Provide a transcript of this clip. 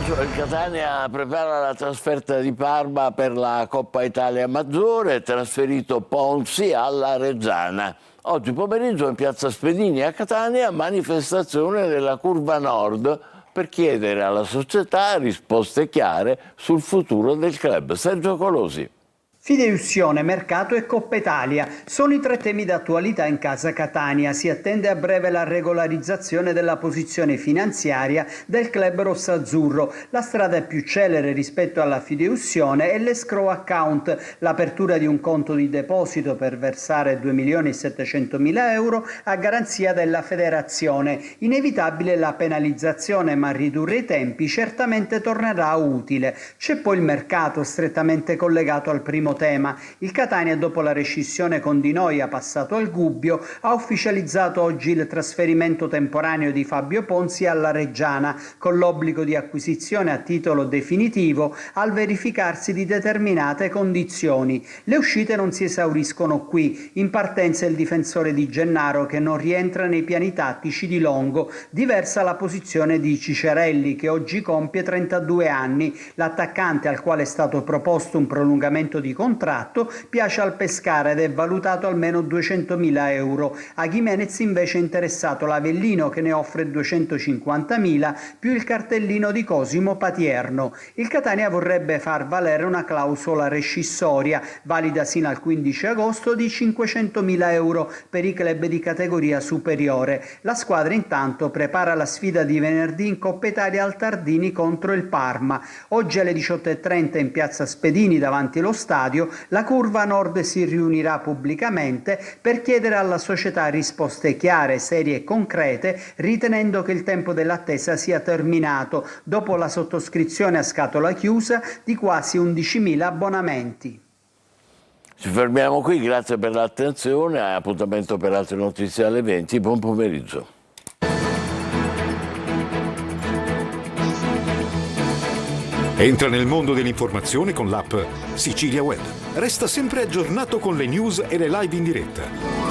Il Catania prepara la trasferta di Parma per la Coppa Italia Maggiore, trasferito Ponzi alla Reggiana. Oggi pomeriggio in piazza Spedini a Catania, manifestazione della Curva Nord per chiedere alla società risposte chiare sul futuro del club. Sergio Colosi. Fideiussione, mercato e Coppa Italia sono i tre temi d'attualità in casa Catania. Si attende a breve la regolarizzazione della posizione finanziaria del club rossazzurro. La strada più celere rispetto alla fideiussione è l'escrow account, l'apertura di un conto di deposito per versare 2.700.000 euro a garanzia della federazione. Inevitabile la penalizzazione, ma ridurre i tempi certamente tornerà utile. C'è poi il mercato, strettamente collegato al primo tema. Il Catania, dopo la rescissione con Di Noia passato al Gubbio, ha ufficializzato oggi il trasferimento temporaneo di Fabio Ponzi alla Reggiana, con l'obbligo di acquisizione a titolo definitivo al verificarsi di determinate condizioni. Le uscite non si esauriscono qui. In partenza il difensore di Gennaro, che non rientra nei piani tattici di Longo. Diversa la posizione di Cicerelli, che oggi compie 32 anni. L'attaccante, al quale è stato proposto un prolungamento di contratto, piace al Pescara ed è valutato almeno 200.000 euro. A Gimenez invece è interessato l'Avellino, che ne offre 250.000 più il cartellino di Cosimo Patierno. Il Catania vorrebbe far valere una clausola rescissoria valida sino al 15 agosto di 500.000 euro per i club di categoria superiore. La squadra intanto prepara la sfida di venerdì in Coppa Italia al Tardini contro il Parma. Oggi alle 18:30 in piazza Spedini davanti allo stadio la Curva Nord si riunirà pubblicamente per chiedere alla società risposte chiare, serie e concrete, ritenendo che il tempo dell'attesa sia terminato dopo la sottoscrizione a scatola chiusa di quasi 11.000 abbonamenti. Ci fermiamo qui, grazie per l'attenzione, appuntamento per altre notizie alle 20, buon pomeriggio. Entra nel mondo dell'informazione con l'app Sicilia Web. Resta sempre aggiornato con le news e le live in diretta.